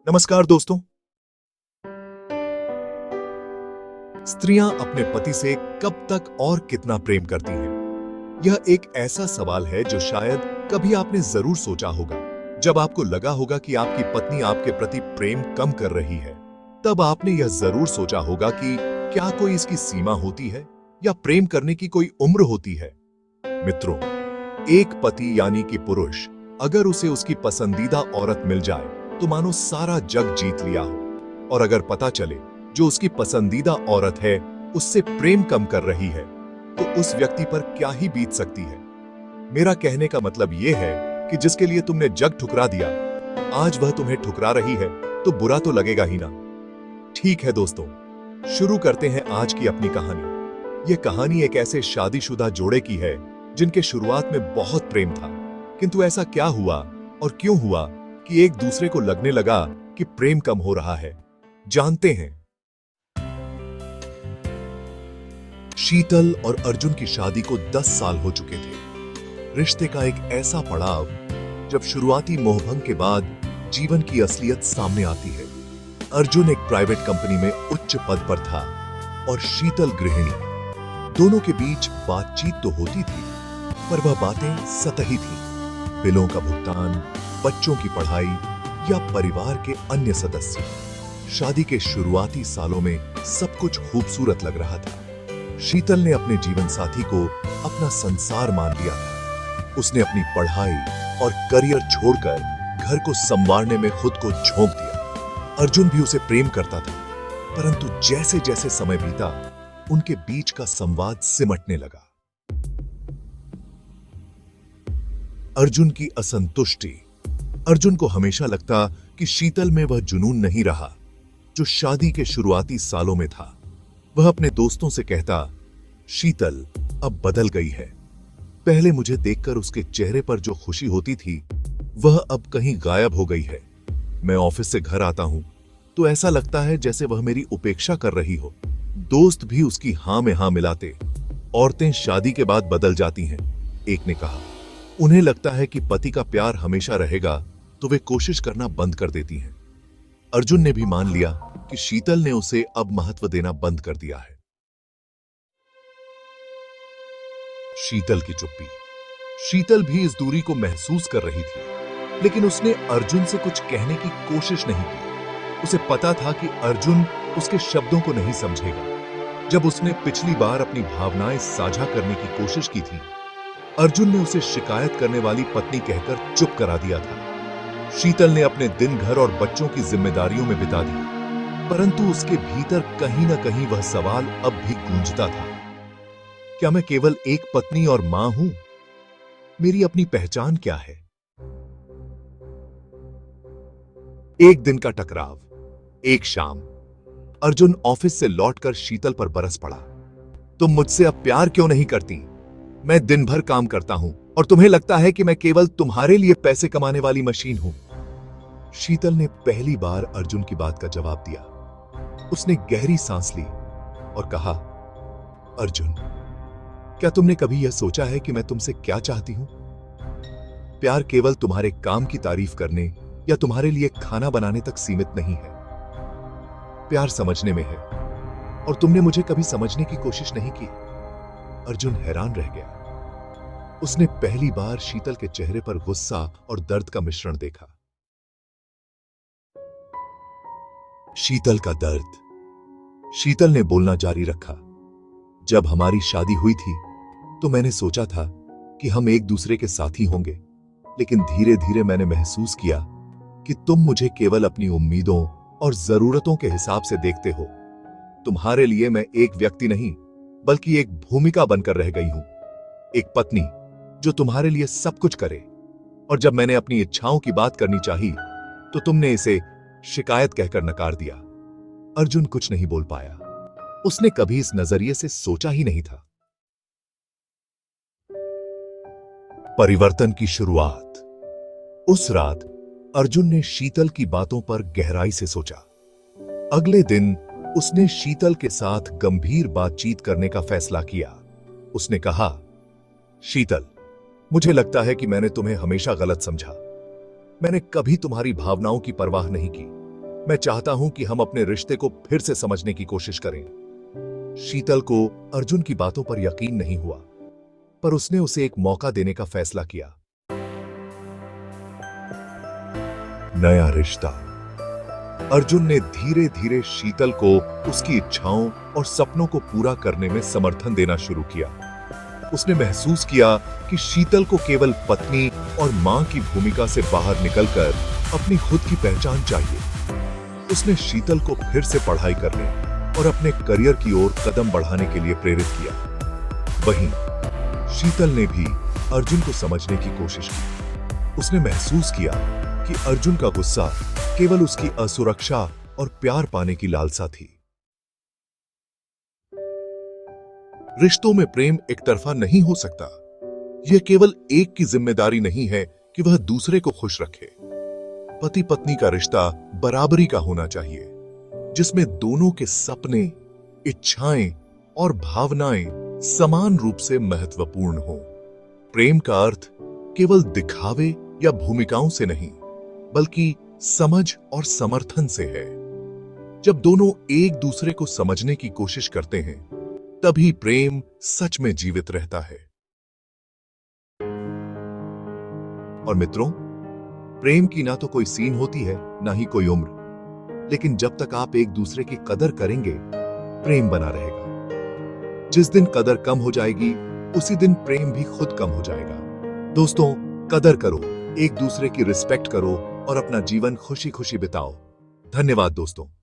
नमस्कार दोस्तों। स्त्रियां अपने पति से कब तक और कितना प्रेम करती हैं? यह एक ऐसा सवाल है जो शायद कभी आपने जरूर सोचा होगा। जब आपको लगा होगा कि आपकी पत्नी आपके प्रति प्रेम कम कर रही है, तब आपने यह जरूर सोचा होगा कि क्या कोई इसकी सीमा होती है या प्रेम करने की कोई उम्र होती है। मित्रों, एक पति यानी कि पुरुष अगर उसे उसकी पसंदीदा औरत मिल जाए तो मानो सारा जग जीत लिया हो, और अगर पता चले जो उसकी पसंदीदा औरत है उससे प्रेम कम कर रही है तो उस व्यक्ति पर क्या ही बीत सकती है। मेरा कहने का मतलब यह है कि जिसके लिए तुमने जग ठुकरा दिया, आज वह तुम्हें ठुकरा रही है तो बुरा तो लगेगा ही ना। ठीक है दोस्तों, शुरू करते हैं आज की अपनी कहानी। यह कहानी एक ऐसे शादीशुदा जोड़े की है जिनके शुरुआत में बहुत प्रेम था, किंतु ऐसा क्या हुआ और क्यों हुआ कि एक दूसरे को लगने लगा कि प्रेम कम हो रहा है। जानते हैं। शीतल और अर्जुन की शादी को 10 साल हो चुके थे। रिश्ते का एक ऐसा पड़ाव जब शुरुआती मोहभंग के बाद जीवन की असलियत सामने आती है। अर्जुन एक प्राइवेट कंपनी में उच्च पद पर था और शीतल गृहिणी। दोनों के बीच बातचीत तो होती थी, पर वह बातें सतही थी। बिलों का भुगतान, बच्चों की पढ़ाई या परिवार के अन्य सदस्य। शादी के शुरुआती सालों में सब कुछ खूबसूरत लग रहा था। शीतल ने अपने जीवन साथी को अपना संसार मान लिया था। उसने अपनी पढ़ाई और करियर छोड़कर घर को संवारने में खुद को झोंक दिया। अर्जुन भी उसे प्रेम करता था, परंतु जैसे जैसे समय बीता उनके बीच का संवाद सिमटने लगा। अर्जुन की असंतुष्टि। अर्जुन को हमेशा लगता कि शीतल में वह जुनून नहीं रहा जो शादी के शुरुआती सालों में था। वह अपने दोस्तों से कहता, शीतल अब बदल गई है। पहले मुझे देखकर उसके चेहरे पर जो खुशी होती थी वह अब कहीं गायब हो गई है। मैं ऑफिस से घर आता हूं तो ऐसा लगता है जैसे वह मेरी उपेक्षा कर रही हो। दोस्त भी उसकी हां में हां मिलाते। औरतें शादी के बाद बदल जाती हैं, एक ने कहा। उन्हें लगता है कि पति का प्यार हमेशा रहेगा तो वे कोशिश करना बंद कर देती हैं। अर्जुन ने भी मान लिया कि शीतल ने उसे अब महत्व देना बंद कर दिया है। शीतल की चुप्पी। शीतल भी इस दूरी को महसूस कर रही थी, लेकिन उसने अर्जुन से कुछ कहने की कोशिश नहीं की। उसे पता था कि अर्जुन उसके शब्दों को नहीं समझेगा। जब उसने पिछली बार अपनी भावनाएं साझा करने की कोशिश की थी, अर्जुन ने उसे शिकायत करने वाली पत्नी कहकर चुप करा दिया था। शीतल ने अपने दिन घर और बच्चों की जिम्मेदारियों में बिता दी, परंतु उसके भीतर कहीं ना कहीं वह सवाल अब भी गूंजता था, क्या मैं केवल एक पत्नी और मां हूं? मेरी अपनी पहचान क्या है? एक दिन का टकराव। एक शाम अर्जुन ऑफिस से लौटकर शीतल पर बरस पड़ा। तुम मुझसे अब प्यार क्यों नहीं करती? मैं दिन भर काम करता हूं और तुम्हें लगता है कि मैं केवल तुम्हारे लिए पैसे कमाने वाली मशीन हूं। शीतल ने पहली बार अर्जुन की बात का जवाब दिया। उसने गहरी सांस ली और कहा, अर्जुन, क्या तुमने कभी यह सोचा है कि मैं तुमसे क्या चाहती हूं? प्यार केवल तुम्हारे काम की तारीफ करने या तुम्हारे लिए खाना बनाने तक सीमित नहीं है। प्यार समझने में है, और तुमने मुझे कभी समझने की कोशिश नहीं की। अर्जुन हैरान रह गया। उसने पहली बार शीतल के चेहरे पर गुस्सा और दर्द का मिश्रण देखा। शीतल का दर्द। शीतल ने बोलना जारी रखा। जब हमारी शादी हुई थी तो मैंने सोचा था कि हम एक दूसरे के साथी होंगे, लेकिन धीरे धीरे मैंने महसूस किया कि तुम मुझे केवल अपनी उम्मीदों और जरूरतों के हिसाब से देखते हो। तुम्हारे लिए मैं एक व्यक्ति नहीं, बल्कि एक भूमिका बनकर रह गई हूं। एक पत्नी जो तुम्हारे लिए सब कुछ करे। और जब मैंने अपनी इच्छाओं की बात करनी चाही तो तुमने इसे शिकायत कहकर नकार दिया। अर्जुन कुछ नहीं बोल पाया। उसने कभी इस नजरिए से सोचा ही नहीं था। परिवर्तन की शुरुआत। उस रात अर्जुन ने शीतल की बातों पर गहराई से सोचा। अगले दिन उसने शीतल के साथ गंभीर बातचीत करने का फैसला किया। उसने कहा, शीतल, मुझे लगता है कि मैंने तुम्हें हमेशा गलत समझा। मैंने कभी तुम्हारी भावनाओं की परवाह नहीं की। मैं चाहता हूं कि हम अपने रिश्ते को फिर से समझने की कोशिश करें। शीतल को अर्जुन की बातों पर यकीन नहीं हुआ, पर उसने उसे एक मौका देने का फैसला किया। नया रिश्ता। अर्जुन ने धीरे धीरे शीतल को उसकी इच्छाओं और सपनों को पूरा करने में समर्थन देना शुरू किया। उसने महसूस किया कि शीतल को केवल पत्नी और मां की भूमिका से बाहर निकलकर अपनी खुद की पहचान चाहिए। उसने शीतल को फिर से पढ़ाई करने और अपने करियर की ओर कदम बढ़ाने के लिए प्रेरित किया। वहीं शीतल ने भी अर्जुन को समझने की कोशिश की। उसने महसूस किया कि अर्जुन का गुस्सा केवल उसकी असुरक्षा और प्यार पाने की लालसा थी। रिश्तों में प्रेम एक तरफा नहीं हो सकता। यह केवल एक की जिम्मेदारी नहीं है कि वह दूसरे को खुश रखे। पति पत्नी का रिश्ता बराबरी का होना चाहिए, जिसमें दोनों के सपने, इच्छाएं और भावनाएं समान रूप से महत्वपूर्ण हो। प्रेम का अर्थ केवल दिखावे या भूमिकाओं से नहीं, बल्कि समझ और समर्थन से है। जब दोनों एक दूसरे को समझने की कोशिश करते हैं, तभी प्रेम सच में जीवित रहता है। और मित्रों, प्रेम की ना तो कोई सीन होती है, ना ही कोई उम्र, लेकिन जब तक आप एक दूसरे की कदर करेंगे, प्रेम बना रहेगा। जिस दिन कदर कम हो जाएगी, उसी दिन प्रेम भी खुद कम हो जाएगा। दोस्तों, कदर करो, एक दूसरे की रिस्पेक्ट करो और अपना जीवन खुशी खुशी बिताओ। धन्यवाद दोस्तों।